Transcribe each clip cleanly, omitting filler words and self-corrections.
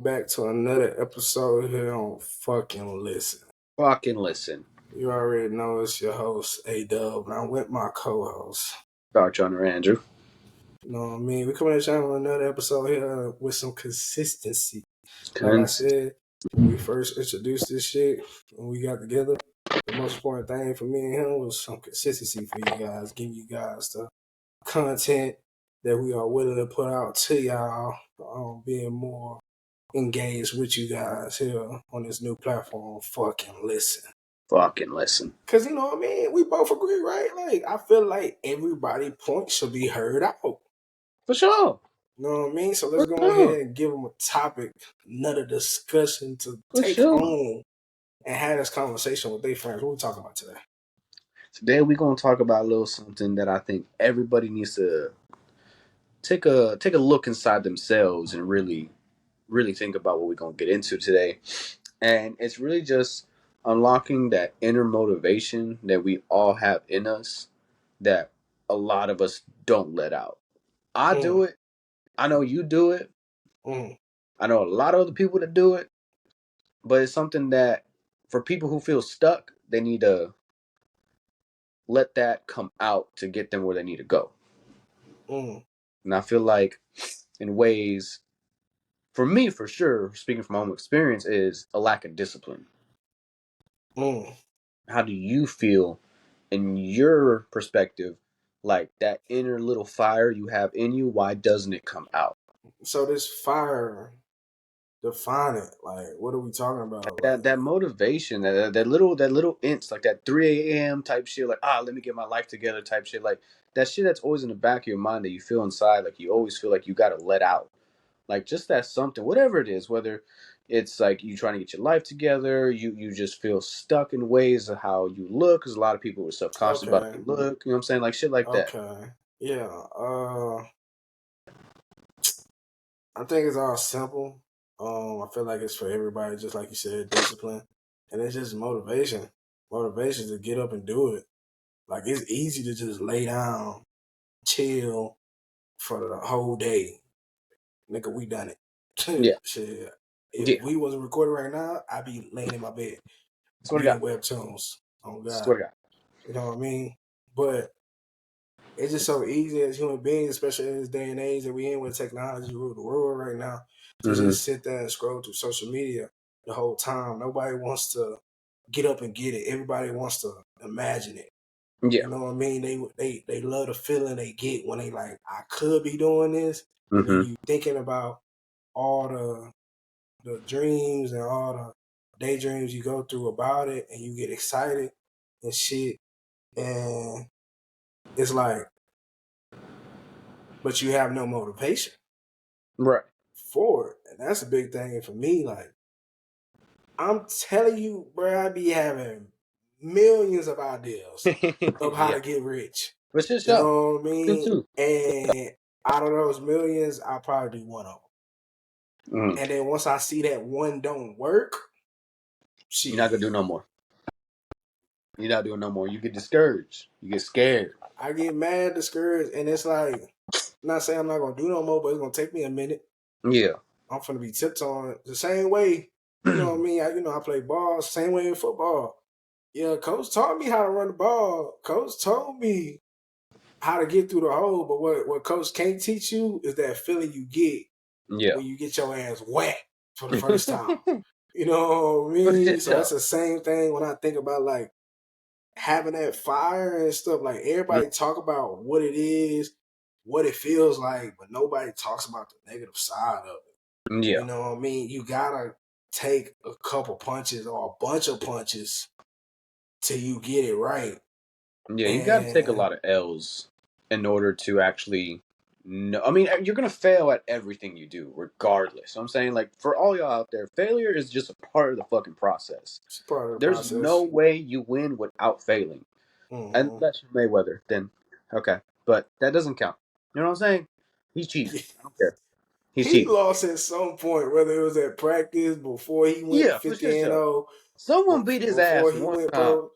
Back to another episode here on FucXing Listen. FucXing Listen. You already know it's your host, A-Dub, and I'm with my co-host. Dr. John or Andrew. You know what I mean? We're coming at you on another episode here with some consistency. Like I said, when we first introduced this shit, when we got together, the most important thing for me and him was some consistency for you guys, giving you guys the content that we are willing to put out to y'all, being more engaged with you guys here on this new platform, FucXing Listen. FucXing Listen. Cause you know what I mean? We both agree, right? Like I feel like everybody's point should be heard out. For sure. You know what I mean? So let's go ahead and give them a topic, another discussion to take home and have this conversation with their friends. What we talking about today? Today we're gonna talk about a little something that I think everybody needs to take a look inside themselves and really think about what we're gonna get into today. And it's really just unlocking that inner motivation that we all have in us that a lot of us don't let out. I do it. I know you do it. I know a lot of other people that do it. But it's something that for people who feel stuck, they need to let that come out to get them where they need to go. And I feel like in ways, for me, for sure, speaking from my own experience, is a lack of discipline. How do you feel in your perspective, like that inner little fire you have in you? Why doesn't it come out? So this fire, define it. Like, what are we talking about? That motivation, that little inch, like that 3 a.m. type shit, like let me get my life together type shit, like that shit that's always in the back of your mind that you feel inside, like you always feel like you got to let out, like just that something, whatever it is, whether it's like you trying to get your life together, you just feel stuck in ways of how you look, because a lot of people are subconscious about how you look, you know what I'm saying, like shit like that. Yeah. I think it's all simple. I feel like it's for everybody, just like you said, discipline. And it's just motivation. Motivation to get up and do it. Like, it's easy to just lay down, chill for the whole day. Nigga, we done it. Yeah. Shit. If we wasn't recording right now, I'd be laying in my bed. Reading webtoons. Oh, God. Swear to God. You know what I mean? But it's just so easy as human beings, especially in this day and age that we in with technology rule the world right now, to just sit there and scroll through social media the whole time. Nobody wants to get up and get it. Everybody wants to imagine it. Yeah. You know what I mean? They love the feeling they get when they like, I could be doing this. And then you thinking about all the dreams and all the daydreams you go through about it, and you get excited and shit. And it's like, but you have no motivation. Right. For it. And that's a big thing for me. Like, I'm telling you, bro, I be having millions of ideas of how to get rich. But you know what I mean? And out of those millions, I'll probably do one of them. And then once I see that one don't work, you're not gonna do no more. You're not doing no more. You get discouraged. You get scared. I get mad, discouraged, and it's like, I'm not saying I'm not gonna do no more, but it's gonna take me a minute. Yeah. I'm gonna be tiptoeing the same way. You know what I mean? I play ball, same way in football. Yeah, coach taught me how to run the ball. Coach told me how to get through the hole, but what coach can't teach you is that feeling you get when you get your ass whacked for the first time. You know what I mean? So that's the same thing when I think about like having that fire and stuff. Like everybody talk about what it is, what it feels like, but nobody talks about the negative side of it. Yeah. You know what I mean? You gotta take a couple punches or a bunch of punches till you get it right. Yeah, you got to take a lot of L's in order to actually know. I mean, you're going to fail at everything you do, regardless. So I'm saying, like, for all y'all out there, failure is just a part of the fucking process. It's part of the There's process. no way you win without failing. Unless you're Mayweather, then okay. But that doesn't count. You know what I'm saying? He's cheating. I don't care. He lost at some point, whether it was at practice, before he went 50-0. Someone beat his ass one time.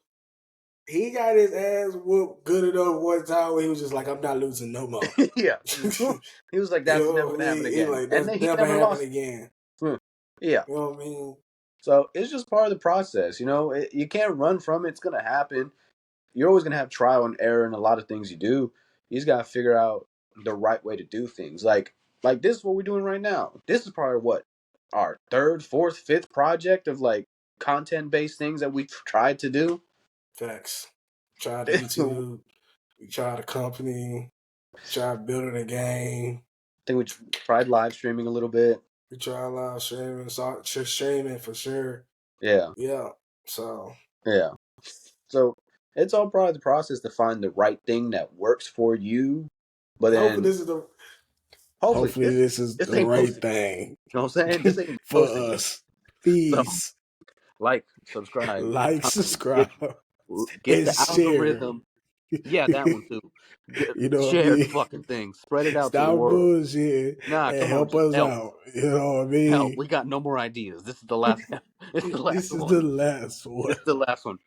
He got his ass whooped good enough one time where he was just like, I'm not losing no more. Yeah. He was like, that's never going to happen again. Like, that's never happening again. Yeah. You know what I mean? So it's just part of the process. You know, you can't run from it. It's gonna happen. You're always gonna have trial and error in a lot of things you do. You just gotta figure out the right way to do things. Like this is what we're doing right now. This is probably what our third, fourth, fifth project of like content based things that we tried to do. Facts. Tried the I YouTube. We tried a company. Tried building a game. think we tried live streaming a little bit. We tried live streaming. Saw streaming for sure. Yeah, Yeah. So yeah. So it's all part of the process to find the right thing that works for you. But hopefully then this is the hopefully hopefully this is this the ain't right posted yet. thing You know what I'm saying? This ain't for posted yet. us. So Please like, subscribe, like, comment, subscribe, get and the share. algorithm. Yeah, that one too. You know what I Share the mean? fucking thing. Spread it out to the Stop world. bullshit Nah, and come on, help just us help. out. You know what I Help. mean? We got no more ideas. This is the last. It's the last This is the one. last one. This is the last one.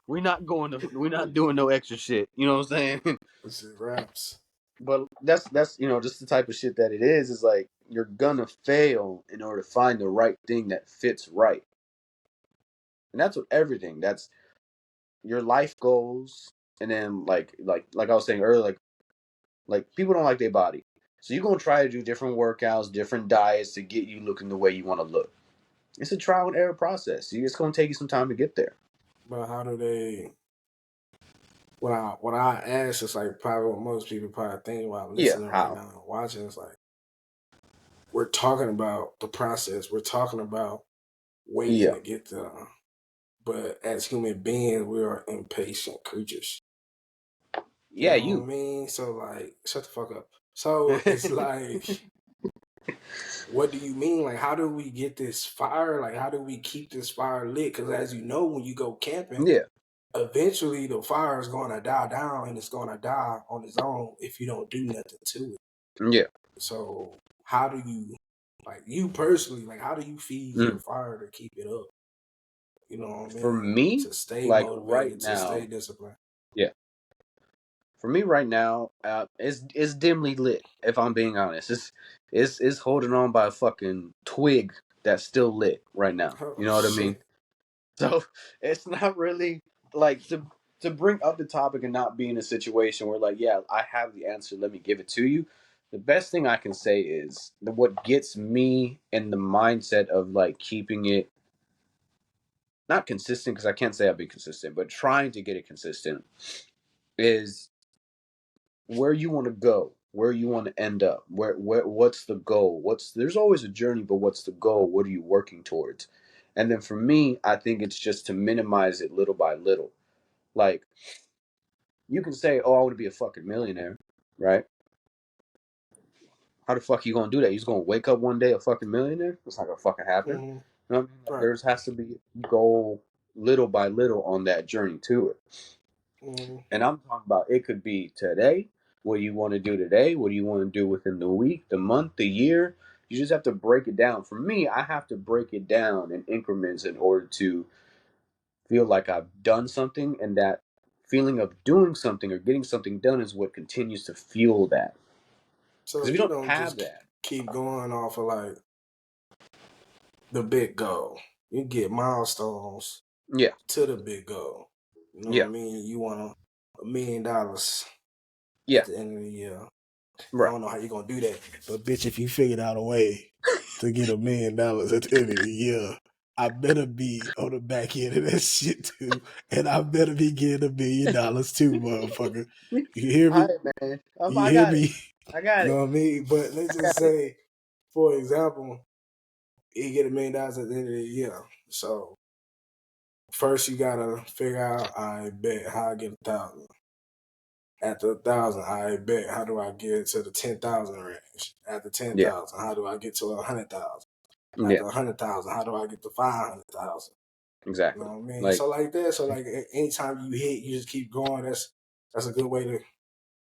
We're not doing no extra shit. You know what I'm saying? This is raps. But that's just the type of shit that it is like you're gonna fail in order to find the right thing that fits right. And that's with everything. That's your life goals, and then like I was saying earlier, like people don't like their body. So you're gonna try to do different workouts, different diets to get you looking the way you want to look. It's a trial and error process. It's gonna take you some time to get there. But how do they? What I ask is like probably what most people probably think while Yeah, listening right how? now and watching is like we're talking about the process. We're talking about waiting Yeah. to get there. But as human beings, we are impatient creatures. You Yeah, know what you. I mean? So like, shut the fuck up. So it's like, what do you mean? Like, how do we get this fire? Like, how do we keep this fire lit? Because as you know, when you go camping, Yeah. eventually the fire is going to die down and it's going to die on its own if you don't do nothing to it. Yeah. So how do you, like you personally, like how do you feed your Mm. fire to keep it up? You know what I For mean? me, To stay like right motivated, to stay now, disciplined. yeah. For me right now, it's dimly lit. If I'm being honest, it's holding on by a fucking twig that's still lit right now. Oh You know what I mean? shit. So it's not really like to bring up the topic and not be in a situation where like, yeah, I have the answer, let me give it to you. The best thing I can say is what gets me in the mindset of like keeping it not consistent because I can't say I'll be consistent, but trying to get it consistent is where you want to go, where you want to end up, where what's the goal? There's always a journey, but what's the goal? What are you working towards? And then for me, I think it's just to minimize it little by little. Like you can say, "Oh, I want to be a fucking millionaire," right? How the fuck you gonna do that? You just gonna wake up one day a fucking millionaire? It's not gonna fucking happen. Mm-hmm. You know what I mean? Like, Right. there has to be goal little by little on that journey to it. Mm-hmm. And I'm talking about it could be today. What do you want to do today? What do you want to do within the week, the month, the year? You just have to break it down. For me, I have to break it down in increments in order to feel like I've done something, and that feeling of doing something or getting something done is what continues to fuel that. So Because if you you don't don't have just that, keep going off of like the big goal. You get milestones yeah, to the big goal. You know what yeah, I mean? You want $1 million yeah, at the end of the year. I right, don't know how you're gonna do that. But bitch, if you figured out a way to get $1 million at the end of the year, I better be on the back end of that shit too. And I better be getting $1 million too, motherfucker. You hear all me? right, man, You I hear got it, me? I got You it, know what I mean? But let's I just got it, say, for example, you get $1 million at the end of the year. So first you gotta figure out, I bet how I get 1,000. After 1,000, I bet how do I get to the 10,000 range? After yeah, 10,000, how do I get to 100,000? yeah, After 100,000, how do I get to 500,000? You know exactly, what I mean? like So like that. So like anytime you hit, you just keep going. That's a good way to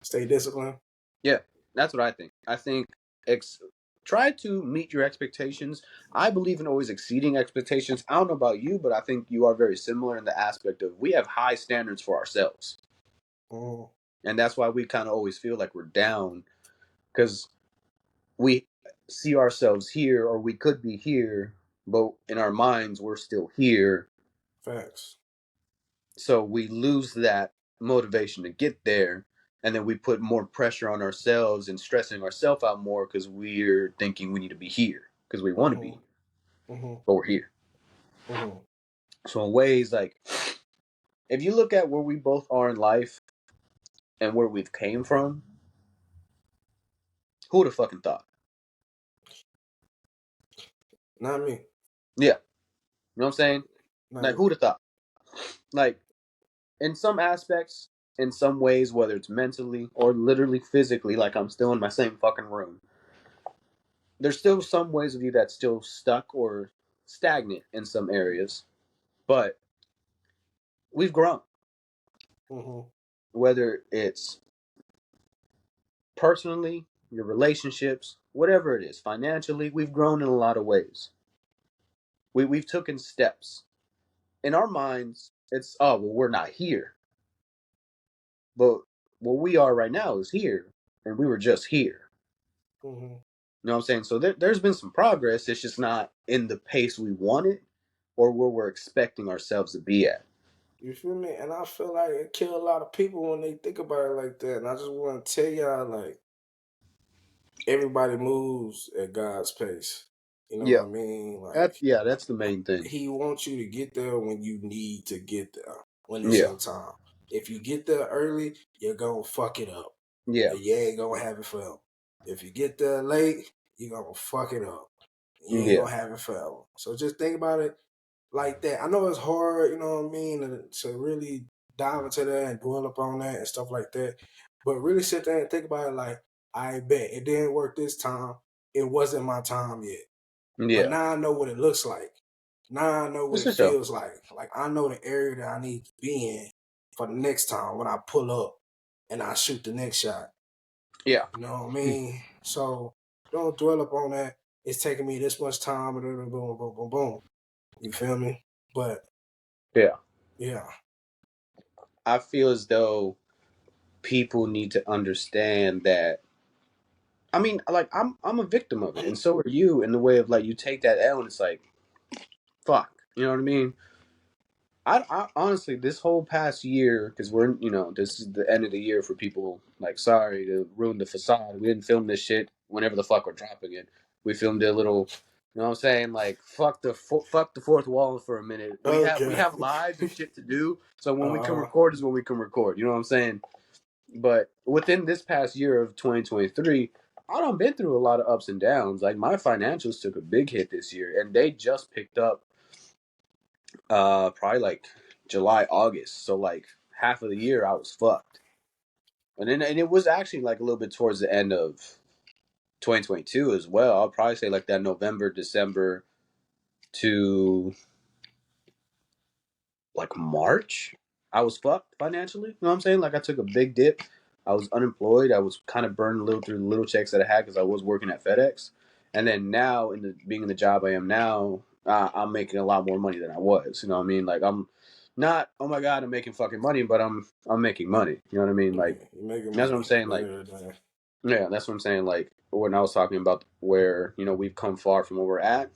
stay disciplined. yeah, that's what I think. I think ex- try to meet your expectations. I believe in always exceeding expectations. I don't know about you, but I think you are very similar in the aspect of we have high standards for ourselves, Mm, and that's why we kind of always feel like we're down because we see ourselves here or we could be here, but in our minds, we're still here. Facts. So we lose that motivation to get there. And then we put more pressure on ourselves and stressing ourselves out more because we're thinking we need to be here because we want to be Mm-hmm. here, Mm-hmm. but we're here. Mm-hmm. So in ways like, if you look at where we both are in life and where we've came from, who would have fucking thought? Not me. Yeah, you know what I'm saying? Not Like, me. who would have thought? Like, in some aspects, in some ways, whether it's mentally or literally physically, like I'm still in my same fucking room, there's still some ways of you that's still stuck or stagnant in some areas, but we've grown. Mm-hmm. Whether it's personally, your relationships, whatever it is, financially, we've grown in a lot of ways. We've taken steps. In our minds, it's, oh, well, we're not here. But what we are right now is here, and we were just here. Mm-hmm. You know what I'm saying? So there's been some progress. It's just not in the pace we wanted or where we're expecting ourselves to be at. You feel me? And I feel like it kill a lot of people when they think about it like that. And I just want to tell y'all, like, everybody moves at God's pace. You know what Yeah. I mean? Like, That's the main thing. He wants you to get there when you need to get there, when it's Yeah. your time. If you get there early, you're going to fuck it up. Yeah. And you ain't going to have it forever. If you get there late, you're going to fuck it up. You ain't Yeah. going to have it forever. So just think about it like that. I know it's hard, you know what I mean, to really dive into that and dwell upon that and stuff like that. But really sit there and think about it like, I bet it didn't work this time. It wasn't my time yet. But Yeah. now I know what it looks like. Now I know what This it is so. feels like. Like I know the area that I need to be in for the next time when I pull up and I shoot the next shot. Yeah. You know what I mean? So don't dwell up on that. It's taking me this much time, and boom, boom, boom, boom, boom. You feel me? But Yeah. yeah. I feel as though people need to understand that. I mean, like I'm a victim of it, and so are you. In the way of like you take that L, and it's like, fuck. You know what I mean? I honestly, this whole past year, because this is the end of the year for people. Like, sorry to ruin the facade. We didn't film this shit whenever the fuck we're dropping it. We filmed it a little. You know what I'm saying? Like, fuck the fourth wall for a minute. We Okay. have lives and shit to do. So when we can uh record is when we can record. You know what I'm saying? But within this past year of 2023, I done been through a lot of ups and downs. Like my financials took a big hit this year, and they just picked up probably like July, August. So like half of the year I was fucked. And it was actually like a little bit towards the end of 2022 as well. I'll probably say like that November, December to like March, I was fucked financially. You know what I'm saying? Like I took a big dip. I was unemployed. I was kind of burned a little through the little checks that I had because I was working at FedEx. And then now, being in the job I am now, I'm making a lot more money than I was. You know what I mean? Like I'm not, oh my god, I'm making fucking money, but I'm making money. You know what I mean? yeah, Like you're making that's what money I'm saying. at the Like end of the day. yeah, that's what I'm saying. Like when I was talking about where we've come far from where we're at,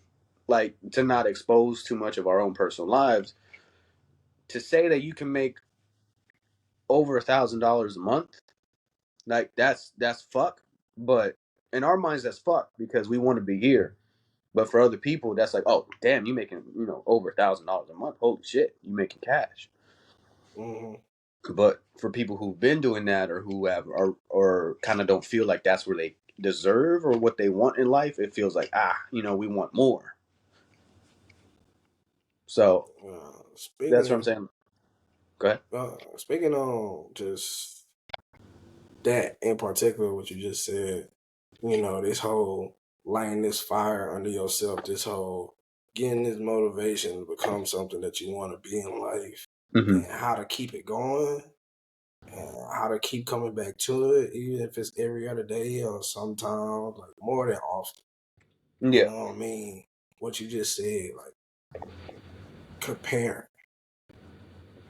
like to not expose too much of our own personal lives. To say that you can make over $1,000 a month, like that's fuck. But in our minds, that's fuck because we want to be here. But for other people, that's like, oh damn, you making over $1,000 a month. Holy shit, you making cash. Mm-hmm. But for people who've been doing that or who have or kind of don't feel like that's where they deserve or what they want in life, it feels like we want more. So that's what I'm Speaking saying. Go ahead. speaking on just that in particular, what you just said, this whole lighting this fire under yourself, this whole getting this motivation to become something that you want to be in life, Mm-hmm. and how to keep it going, and how to keep coming back to it, even if it's every other day or sometimes like more than often. You Yeah, know what I mean? What you just said, like comparing.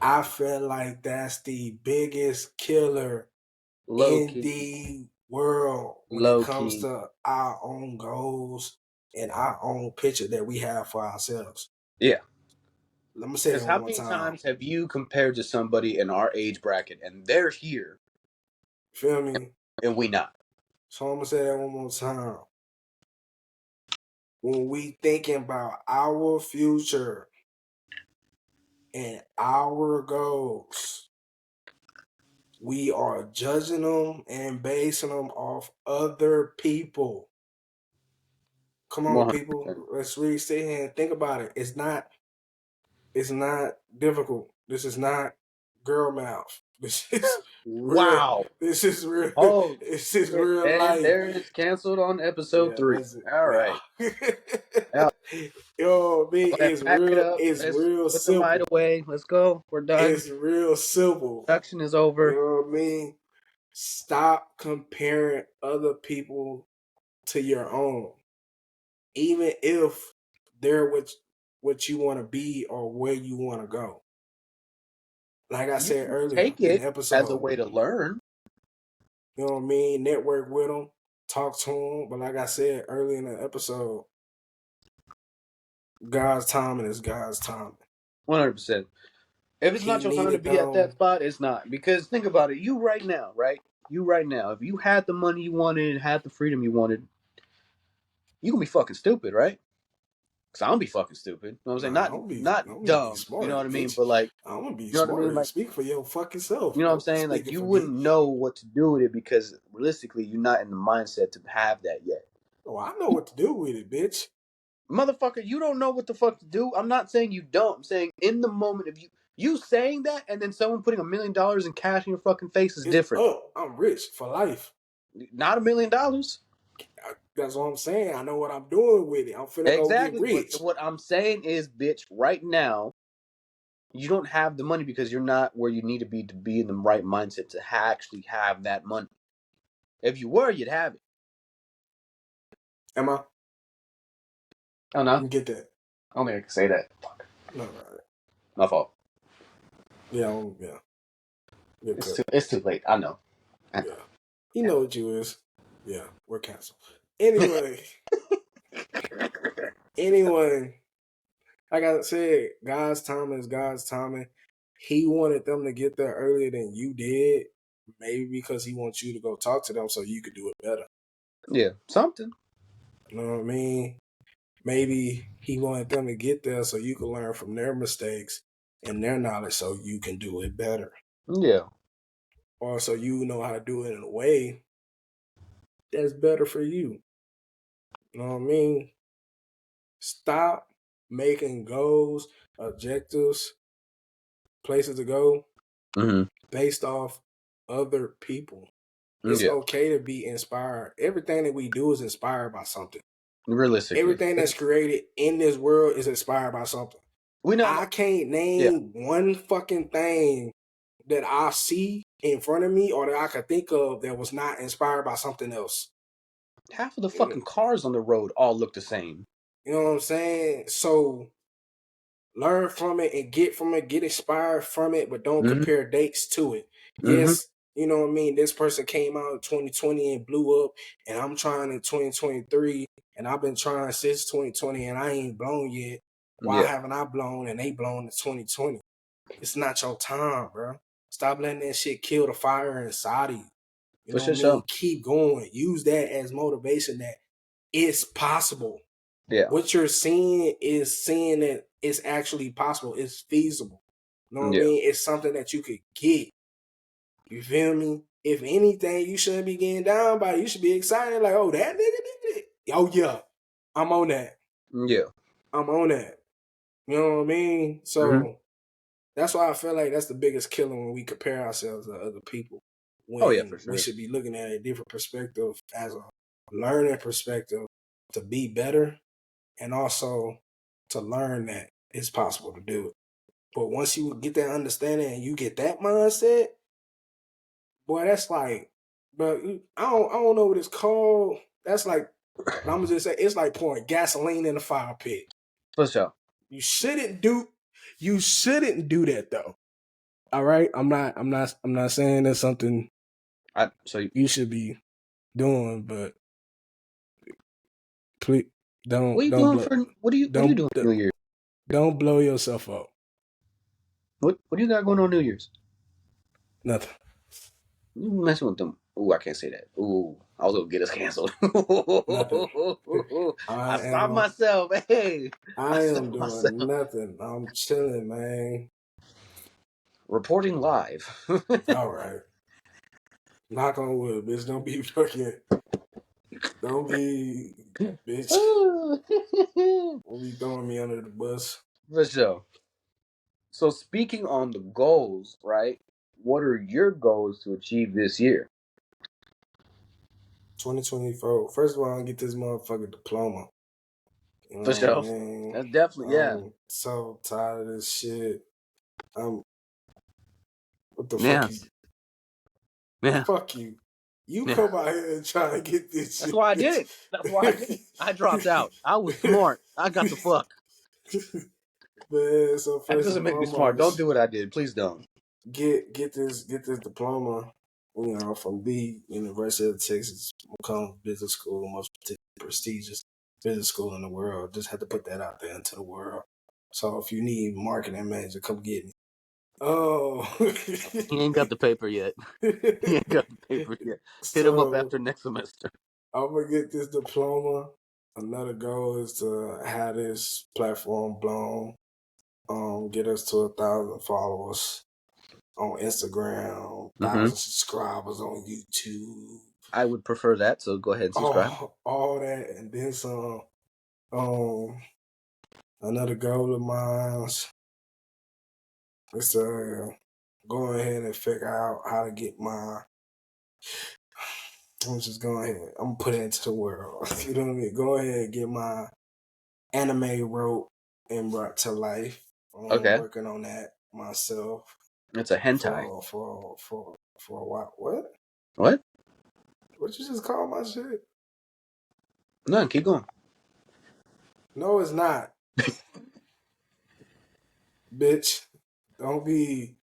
I feel like that's the biggest killer low in key, the world when it low comes key. to our own goals in our own picture that we have for ourselves. Yeah. Let me say Because that how one more many time. times have you compared to somebody in our age bracket and they're here Feel me? and we not? So I'm gonna say that one more time. When we thinking about our future and our goals, we are judging them and basing them off other people. Come on, people. 100%. Let's really sit here and think about it. It's not difficult. This is not girl mouth. This is real. Wow. This is real. Oh, This is shit. real And life. there it's canceled on episode Yeah, 3. that's it. All right. Now, Yo, man, go ahead, pack it up. it's Let's real put the light simple. away. Let's go. We're done. It's real simple. Production is You over. know what I mean? Stop comparing other people to your own. Even if they're what you want to be or where you want to go. Like I You said can earlier take in the it as a episode, way to learn. you know what I mean? Network with them, talk to them. But like I said earlier in the episode, God's timing is God's timing. 100%. If it's He not your time to needed be at that them. spot, it's not. Because think about it. You right now, right? You right now. If you had the money you wanted, had the freedom you wanted, you gonna be fucking stupid, right? Because I'm gonna be fucking stupid. You know what I'm saying? Nah, Not I'm gonna be dumb. You know what smart, I mean? bitch. But like, I'm gonna be you know what I mean? smart. Like, Speak for your fucking self, you know what I'm bro. saying? Like, Speaking you for wouldn't me. know what to do with it because realistically, you're not in the mindset to have that yet. Oh, I know what to do with it, bitch. Motherfucker, you don't know what the fuck to do. I'm not saying you don't. I'm saying in the moment of you saying that and then someone putting $1,000,000 in cash in your fucking face is It's different. up. I'm rich for life. Not $1,000,000. That's what I'm saying. I know what I'm doing with it. I'm finna go get Exactly. But rich. what I'm saying is, bitch, right now, you don't have the money because you're not where you need to be in the right mindset to actually have that money. If you were, you'd have it. Am I? Oh no, You get that? I don't think I can say that. No, right. My fault. Yeah, yeah. You're good. It's too late. I know. Yeah. You know what you is. Yeah, we're canceled. Anyway, like I said, God's timing is God's timing. He wanted them to get there earlier than you did, maybe because he wants you to go talk to them so you could do it better. Yeah, something. You know what I mean? Maybe he wanted them to get there so you can learn from their mistakes and their knowledge so you can do it better. Yeah. Or so you know how to do it in a way that's better for you. You know what I mean? Stop making goals, objectives, places to go Mm-hmm. based off other people. It's Yeah. okay to be inspired. Everything that we do is inspired by something. Realistically, Everything that's created in this world is inspired by something. we know. I can't Yeah. name one fucking thing that I see in front of me or that I could think of that was not inspired by something else. Half of the fucking cars on the road all look the same. You know what I'm saying? So learn from it and get from it, get inspired from it, but don't Mm-hmm. compare dates to it. Mm-hmm. Yes, you know what I mean? This person came out in 2020 and blew up, and I'm trying in 2023, and I've been trying since 2020 and I ain't blown yet. Why Yeah. haven't I blown and they blown in 2020? It's not your time, bro. Stop letting that shit kill the fire inside of you. You For know what I sure. mean? Keep going. Use that as motivation that it's possible. Yeah. What you're seeing is seeing that it's actually possible. It's feasible. You know what I Yeah. mean? It's something that you could get. You feel me? If anything, you shouldn't be getting down by it. You should be excited, like, oh, that nigga did it. Oh, yeah. I'm on that. Yeah. I'm on that. You know what I mean? Mm-hmm. So that's why I feel like that's the biggest killer when we compare ourselves to other people. Oh yeah, for When we sure. should be looking at a different perspective as a learning perspective to be better and also to learn that it's possible to do it. But once you get that understanding and you get that mindset, boy, that's like, but I don't know what it's called. That's like, but I'm gonna just say it's like pouring gasoline in a fire pit. For sure. You shouldn't do that though. All right, I'm not saying that's something you should be doing, but please Don't What are you don't doing blow for? What are you doing New Year's? don't blow yourself up. What do you got going on New Year's? Nothing. You messing with them? Ooh, I can't say that. Ooh, I was gonna get us canceled. Nothing. I I stopped am myself. Hey, I I am stopped doing myself. nothing. I'm chilling, man. Reporting live. All right. Knock on wood, bitch. Don't be fucking. Don't be, bitch. Don't be throwing me under the bus. For sure. So speaking on the goals, right? What are your goals to achieve this year? 2024. First of all, I get this motherfucking diploma. You For know what I sure. mean? That's definitely yeah. I'm so tired of this shit. I'm. What the fuck Yeah. you? Yeah. Fuck you. You Yeah. come out here and try to get this That's shit, why I did bitch. it. That's why I did it. I dropped out. I was smart. I got the fuck. Man, so That first and doesn't make me smart. Don't foremost, do what I did. Please don't. get this diploma, from the University of Texas, McCombs Business School, most prestigious business school in the world. Just had to put that out there into the world. So if you need marketing manager, come get me. Oh, He ain't got the paper yet. He ain't got the paper yet. Hit him up so after next semester. I'm gonna get this diploma. Another goal is to have this platform blown. Get us to 1,000 followers on Instagram, Mm-hmm. 1,000 subscribers on YouTube. I would prefer that, so go ahead and subscribe. All that and then some. Um, Another goal of mine is to go ahead and figure out how to get my. I'm just going ahead. I'm gonna put it into the world. You know what I mean? Go ahead and get my anime rope and brought to life. I'm Okay. working on that myself It's a hentai. for a while. What? What? What you just call my shit? No, keep going. No, it's not, bitch. Don't be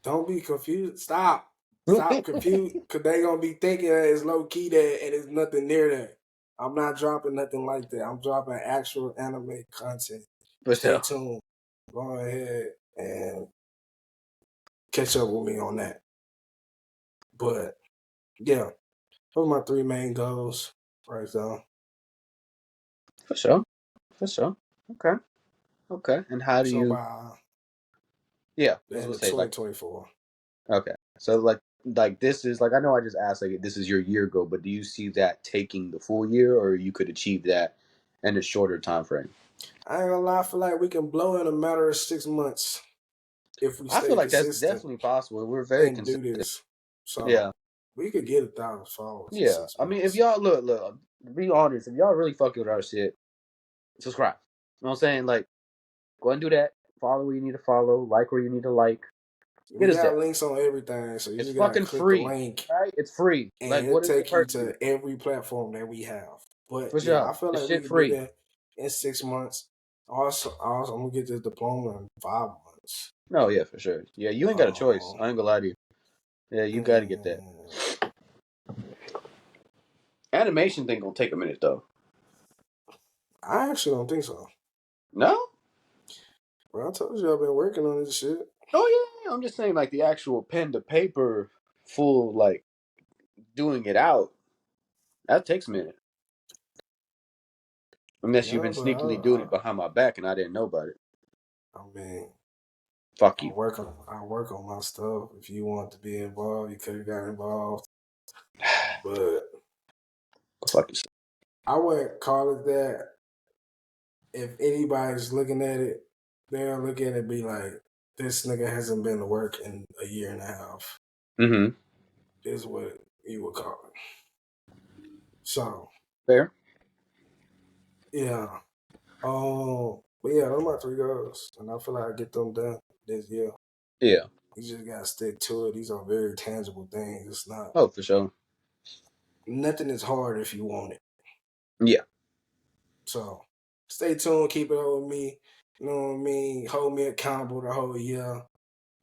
don't be confused. Stop confused, cause they gonna be thinking that it's low key there and it's nothing near that. I'm not dropping nothing like that. I'm dropping actual anime content. For Stay sure. tuned. Go ahead and catch up with me on that. But yeah, those are my three main goals right now. For sure. For sure. Okay. Okay. And how do So you? by Yeah, the I was end gonna of say like. 2024. Okay. So like this is like I know I just asked like this is your year goal, but do you see that taking the full year, or you could achieve that in a shorter time frame? I ain't gonna lie, I feel like we can blow in a matter of 6 months if we I feel stay like that's consistent definitely possible. We're very and do consistent. this. So Yeah. we could get 1,000 followers in Yeah. six I mean, if months. y'all look, to be honest, if y'all really fucking with our shit, subscribe. You know what I'm saying? Like, go and do that. Follow where you need to follow. Like where you need to like. We Get us got there. links on everything, so you It's just gotta fucking click the free, link right? It's free. and Like, it'll what is it take you hurting you? to every platform that we have. But For yeah, sure. I feel It's like we shit could do free. that in 6 months. Also, I'm gonna get this diploma in 5 months. No, yeah, for sure. Yeah, you ain't got a choice. Um, I ain't gonna lie to you. Yeah, you got to get that. and Animation thing gonna take a minute though. I actually don't think so. No? Well, I told you I've been working on this shit. Oh yeah, I'm just saying like the actual pen to paper, full like doing it out. That takes a minute. Unless you've Yeah, been but sneakily doing it behind my back and I didn't know about it. I mean, Fuck you. I work on my stuff. If you want to be involved, you could have got involved. But Fuck you. I wouldn't call it that. If anybody's looking at it, they'll look at it and be like, this nigga hasn't been to work in a year and a half. Mm-hmm. Is what you would call it. So, Fair. yeah. But yeah, those are my three goals. And I feel like I get them done this year. Yeah. You just gotta stick to it. These are very tangible things. It's not Oh, for sure. nothing is hard if you want it. Yeah. So stay tuned, keep it up with me. You know what I mean? Hold me accountable the whole year.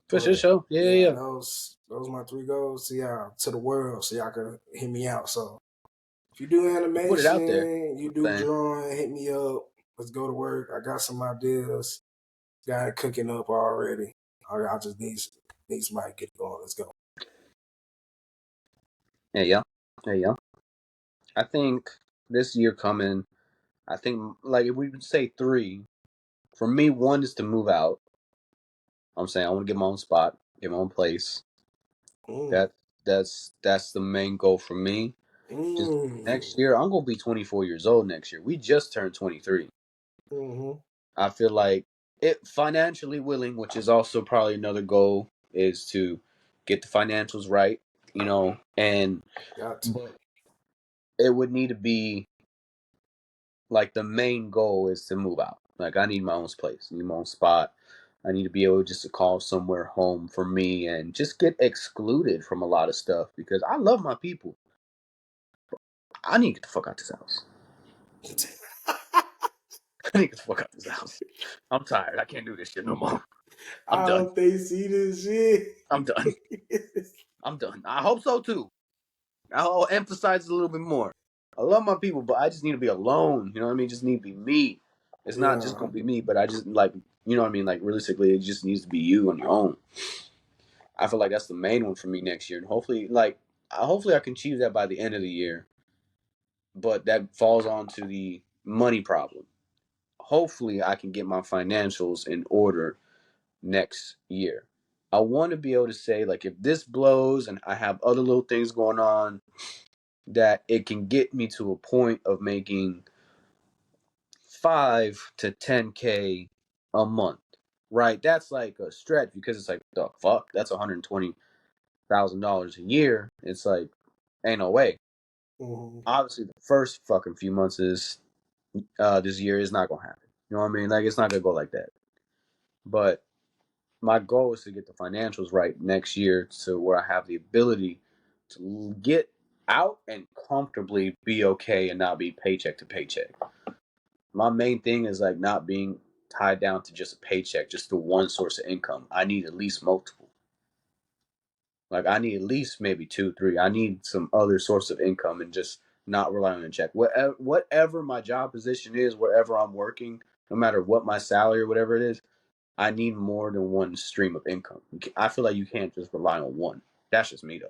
For But sure. Yeah, yeah, yeah. those are my three goals to y'all, to the world, so y'all can hear me out. So If you do Put it out there. animation, you do Saying, drawing, hit me up. Let's go to work. I got some ideas. Got it cooking up already. I just need somebody to get it going. Let's go. hey yeah, hey yeah. I think this year coming, I think like if we would say three, for me, one is to move out. I'm saying I want to get my own spot, get my own place. Mm. That that's the main goal for me. Just next Mm. year, I'm gonna be 24 years old next year. We just turned 23. Mm-hmm. I feel like it financially willing, which is also probably another goal, is to get the financials right, and Got to. but it would need to be like the main goal is to move out. Like I need my own place, I need my own spot. I need to be able just to call somewhere home for me and just get excluded from a lot of stuff because I love my people. I need to get the fuck out this house. I need to get the fuck out this house. I'm tired. I can't do this shit no more. I'm I done. hope they see this shit. I'm done. I'm done. I hope so too. I'll emphasize it a little bit more. I love my people, but I just need to be alone. You know what I mean? Just need to be me. It's not just Yeah. gonna be me, but I just like you know what I mean. Like realistically, it just needs to be you on your own. I feel like that's the main one for me next year, and hopefully I can achieve that by the end of the year. But that falls onto the money problem. Hopefully, I can get my financials in order next year. I want to be able to say like if this blows and I have other little things going on that it can get me to a point of making 5 to 10K a month. Right? That's like a stretch because it's like the fuck, that's $120,000 a year. It's like ain't no way. Mm-hmm. Obviously the first fucking few months is this year is not gonna happen. You know what I mean? Like it's not gonna go like that. But my goal is to get the financials right next year to where I have the ability to get out and comfortably be okay and not be paycheck to paycheck. My main thing is like not being tied down to just a paycheck, just to one source of income. I need at least multiple. Like I need at least maybe two, three. I need some other source of income and just not rely on a check. Whatever my job position is, wherever I'm working, no matter what my salary or whatever it is, I need more than one stream of income. I feel like you can't just rely on one. That's just me though.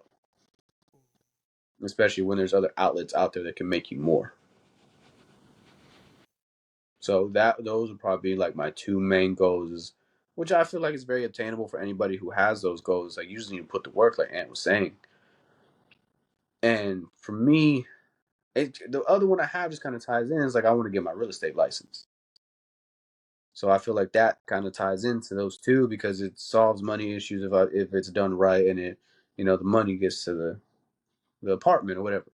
Especially when there's other outlets out there that can make you more. So those would probably be like my two main goals, which I feel like is very attainable for anybody who has those goals. Like you just need to put the work, like Ant was saying. And for me, the other one I have just kind of ties in is like I want to get my real estate license. So I feel like that kind of ties into those two because it solves money issues if it's done right and the money gets to the apartment or whatever.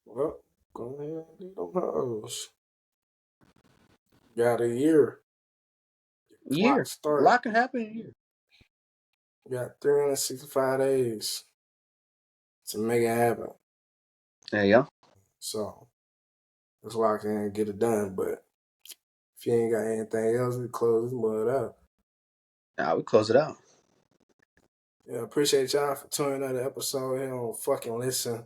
Well, go ahead and do them hoes. Got a year. Clock Year, a start. lot can happen in a year. Got 365 days to make it happen. There you go. So let's lock in and get it done. But if you ain't got anything else, we close this mud out. Now we close it out. Yeah, appreciate y'all for tuning in the episode here on FucXing Listen.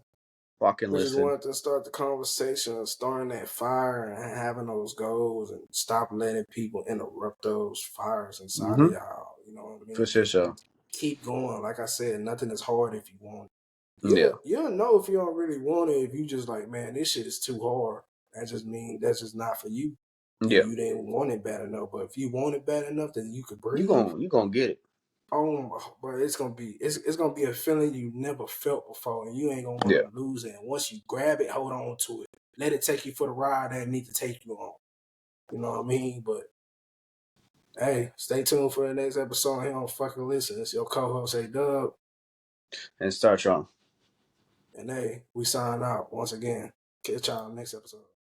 FucXing We just Listen. wanted to start the conversation, starting that fire and having those goals and stop letting people interrupt those fires inside of Mm-hmm. y'all. You know what I For mean? sure, Just sure. keep going. Like I said, nothing is hard if you want it. Yeah. You'll know if you don't really want it. If you just like, man, this shit is too hard. That just means that's just not for you. And Yeah. you didn't want it bad enough. But if you want it bad enough that you could You breathe, gon' you gonna get it. oh, bro, it's gonna be a feeling you never felt before, and you ain't gonna want Yeah. to lose it. And once you grab it, hold on to it. Let it take you for the ride that it need to take you on. You know what I mean? But hey, stay tuned for the next episode here on FucXing Listen. It's your co-host A Dub, And start strong. and hey, we sign out once again. Catch y'all next episode.